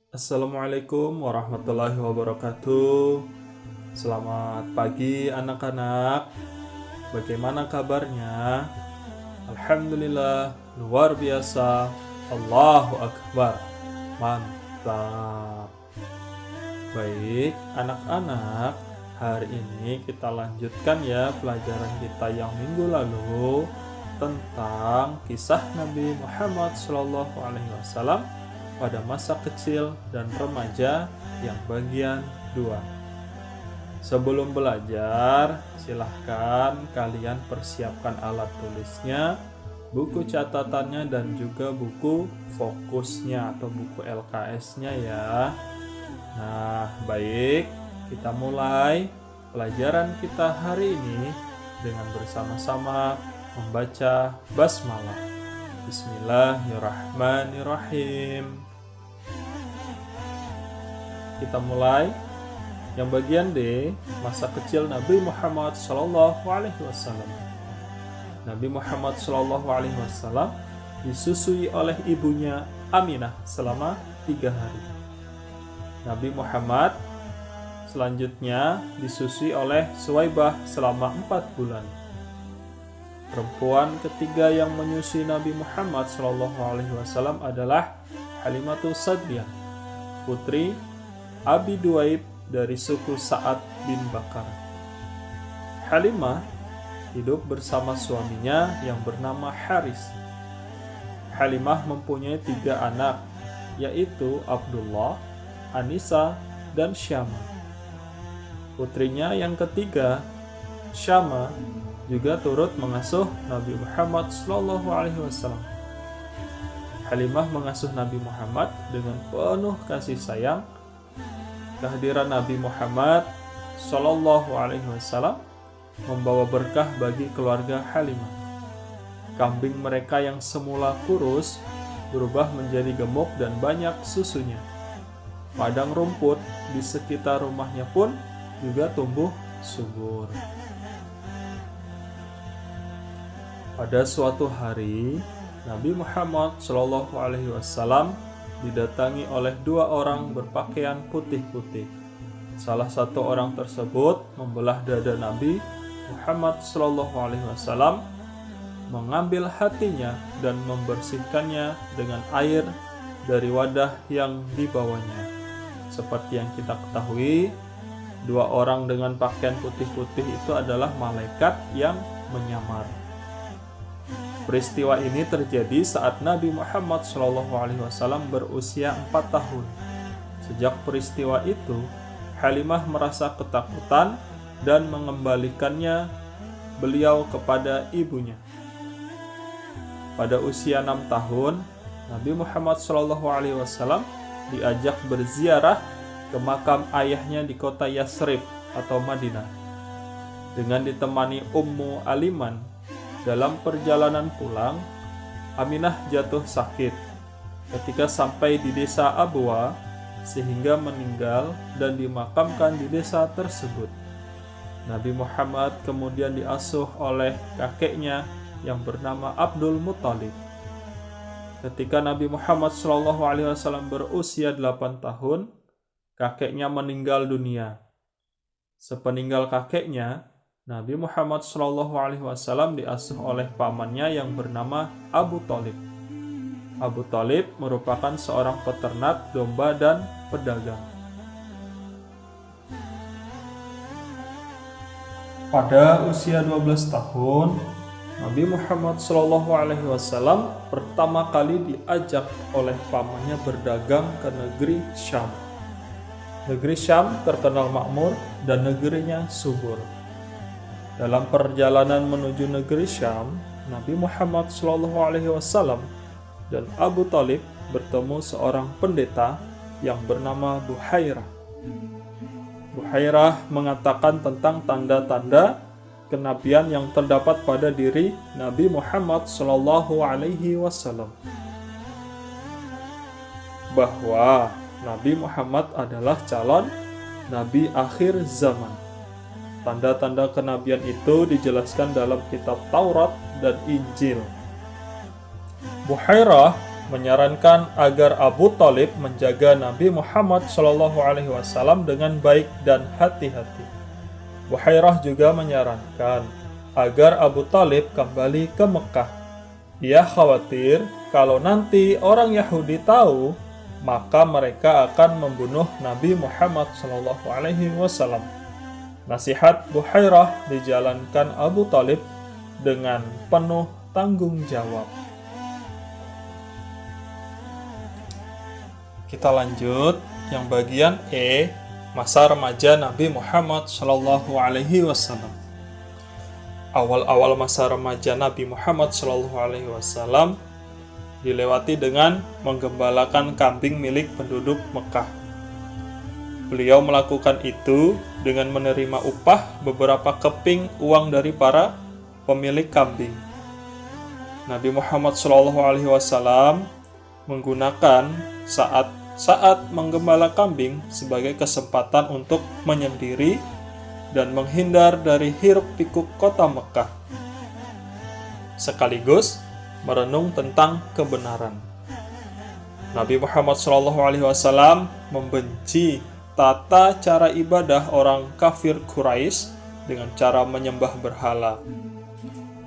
Assalamualaikum warahmatullahi wabarakatuh. Selamat pagi anak-anak. Bagaimana kabarnya? Alhamdulillah, luar biasa. Allahu Akbar. Mantap. Baik, anak-anak. Hari ini kita lanjutkan ya pelajaran kita yang minggu lalu tentang kisah Nabi Muhammad SAW pada masa kecil dan remaja yang bagian 2. Sebelum belajar, silahkan kalian persiapkan alat tulisnya, buku catatannya, dan juga buku fokusnya atau buku LKS-nya ya. Nah, baik, kita mulai pelajaran kita hari ini dengan bersama-sama membaca basmalah. Bismillahirrahmanirrahim. Kita mulai. Yang bagian D, masa kecil Nabi Muhammad SAW. Nabi Muhammad SAW disusui oleh ibunya Aminah selama 3 hari. Nabi Muhammad selanjutnya disusui oleh Suwaibah selama 4 bulan. Perempuan ketiga yang menyusui Nabi Muhammad SAW adalah Halimatus Sa'diyah, putri Abi Duaib dari suku Sa'ad bin Bakar. Halimah hidup bersama suaminya yang bernama Haris. Halimah mempunyai 3 anak, yaitu Abdullah, Anisa, dan Syama. Putrinya yang ketiga, Syama, juga turut mengasuh Nabi Muhammad SAW. Halimah mengasuh Nabi Muhammad dengan penuh kasih sayang. Kehadiran Nabi Muhammad SAW membawa berkah bagi keluarga Halimah. Kambing mereka yang semula kurus berubah menjadi gemuk dan banyak susunya. Padang rumput di sekitar rumahnya pun juga tumbuh subur. Pada suatu hari, Nabi Muhammad SAW didatangi oleh 2 orang berpakaian putih-putih. Salah satu orang tersebut membelah dada Nabi Muhammad SAW, mengambil hatinya dan membersihkannya dengan air dari wadah yang dibawanya. Seperti yang kita ketahui, 2 orang dengan pakaian putih-putih itu adalah malaikat yang menyamar. Peristiwa ini terjadi saat Nabi Muhammad SAW berusia 4 tahun. Sejak peristiwa itu, Halimah merasa ketakutan dan mengembalikannya beliau kepada ibunya. Pada usia 6 tahun, Nabi Muhammad SAW diajak berziarah ke makam ayahnya di kota Yasrib atau Madinah. Dengan ditemani Ummu Aliman, dalam perjalanan pulang, Aminah jatuh sakit ketika sampai di desa Abwa, sehingga meninggal dan dimakamkan di desa tersebut. Nabi Muhammad kemudian diasuh oleh kakeknya yang bernama Abdul Muthalib. Ketika Nabi Muhammad SAW berusia 8 tahun, kakeknya meninggal dunia. Sepeninggal kakeknya, Nabi Muhammad SAW diasuh oleh pamannya yang bernama Abu Thalib. Abu Thalib merupakan seorang peternak domba dan pedagang. Pada usia 12 tahun, Nabi Muhammad SAW pertama kali diajak oleh pamannya berdagang ke negeri Syam. Negeri Syam terkenal makmur dan negerinya subur. Dalam perjalanan menuju negeri Syam, Nabi Muhammad SAW dan Abu Thalib bertemu seorang pendeta yang bernama Buhairah. Buhairah mengatakan tentang tanda-tanda kenabian yang terdapat pada diri Nabi Muhammad SAW, bahwa Nabi Muhammad adalah calon Nabi akhir zaman. Tanda-tanda kenabian itu dijelaskan dalam kitab Taurat dan Injil. Buhairah menyarankan agar Abu Thalib menjaga Nabi Muhammad SAW dengan baik dan hati-hati. Buhairah juga menyarankan agar Abu Thalib kembali ke Mekah. Ia khawatir kalau nanti orang Yahudi tahu, maka mereka akan membunuh Nabi Muhammad SAW. Nasihat Buhairah dijalankan Abu Thalib dengan penuh tanggung jawab. Kita lanjut yang bagian E, masa remaja Nabi Muhammad SAW. Awal-awal masa remaja Nabi Muhammad SAW dilewati dengan menggembalakan kambing milik penduduk Mekah. Beliau melakukan itu dengan menerima upah beberapa keping uang dari para pemilik kambing. Nabi Muhammad SAW menggunakan saat menggembala kambing sebagai kesempatan untuk menyendiri dan menghindar dari hiruk-pikuk kota Mekah, sekaligus merenung tentang kebenaran. Nabi Muhammad SAW membenci tata cara ibadah orang kafir Quraisy dengan cara menyembah berhala.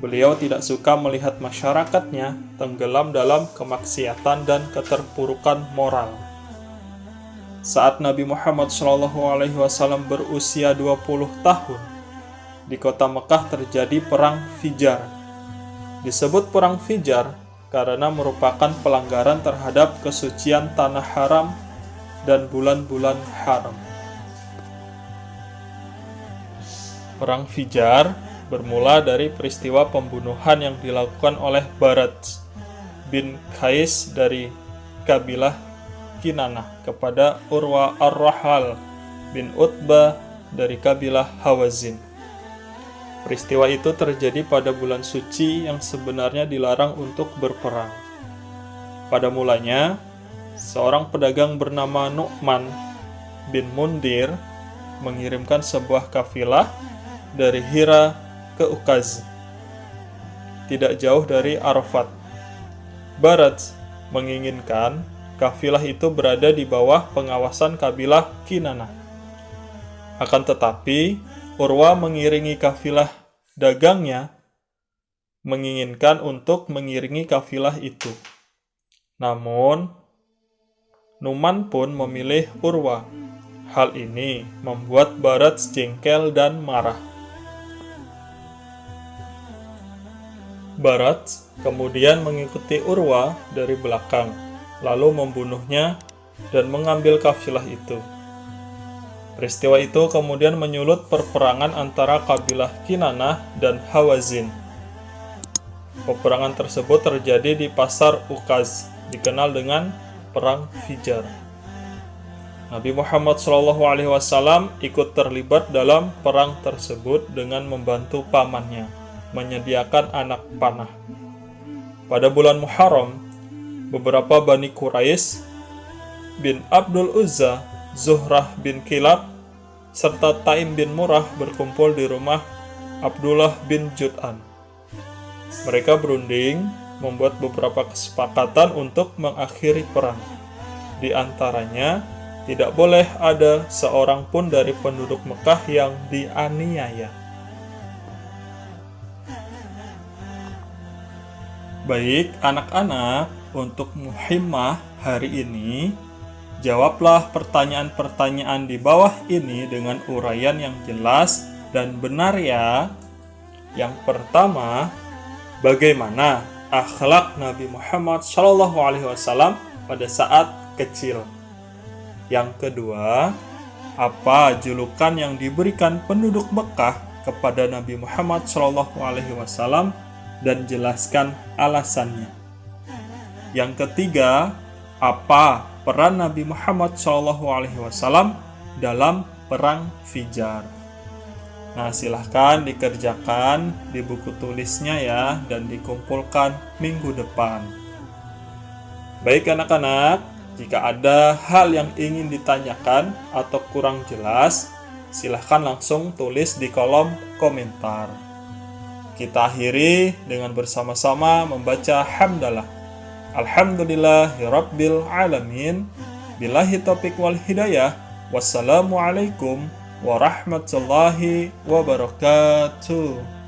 Beliau tidak suka melihat masyarakatnya tenggelam dalam kemaksiatan dan keterpurukan moral. Saat Nabi Muhammad SAW berusia 20 tahun, di kota Mekah terjadi Perang Fijar. Disebut Perang Fijar karena merupakan pelanggaran terhadap kesucian tanah haram dan bulan-bulan haram. Perang Fijar bermula dari peristiwa pembunuhan yang dilakukan oleh Barat bin Qais dari kabilah Kinanah kepada Urwa Ar-Rahal bin Utbah dari kabilah Hawazin. Peristiwa itu terjadi pada bulan suci yang sebenarnya dilarang untuk berperang. Pada mulanya, seorang pedagang bernama Nu'man bin Mundir mengirimkan sebuah kafilah dari Hira ke Ukaz, tidak jauh dari Arafat. Barat menginginkan kafilah itu berada di bawah pengawasan kabilah Kinanah. Akan tetapi, Urwa mengiringi kafilah dagangnya, menginginkan untuk mengiringi kafilah itu. Namun, Numan pun memilih Urwa. Hal ini membuat Barat jengkel dan marah. Barat kemudian mengikuti Urwa dari belakang, lalu membunuhnya dan mengambil kafilah itu. Peristiwa itu kemudian menyulut perperangan antara kabilah Kinanah dan Hawazin. Peperangan tersebut terjadi di pasar Ukaz, dikenal dengan Perang Fijar. Nabi Muhammad SAW ikut terlibat dalam perang tersebut dengan membantu pamannya menyediakan anak panah. Pada bulan Muharram, beberapa Bani Quraisy bin Abdul Uzza, Zuhrah bin Kilab, serta Taim bin Murrah berkumpul di rumah Abdullah bin Jud'an. Mereka berunding membuat beberapa kesepakatan untuk mengakhiri perang. Di antaranya, tidak boleh ada seorang pun dari penduduk Mekah yang dianiaya. Baik, anak-anak, untuk muhimmah hari ini, jawablah pertanyaan-pertanyaan di bawah ini dengan uraian yang jelas dan benar ya. Yang pertama, bagaimana akhlak Nabi Muhammad SAW pada saat kecil? Yang kedua, apa julukan yang diberikan penduduk Mekah kepada Nabi Muhammad SAW dan jelaskan alasannya. Yang ketiga, apa peran Nabi Muhammad SAW dalam Perang Fijar? Nah, silahkan dikerjakan di buku tulisnya ya, dan dikumpulkan minggu depan. Baik anak-anak, jika ada hal yang ingin ditanyakan atau kurang jelas, silahkan langsung tulis di kolom komentar. Kita akhiri dengan bersama-sama membaca hamdalah. Alhamdulillahirabbil alamin. Billahi taufiq wal hidayah. Wassalamualaikum warahmatullahi wabarakatuh.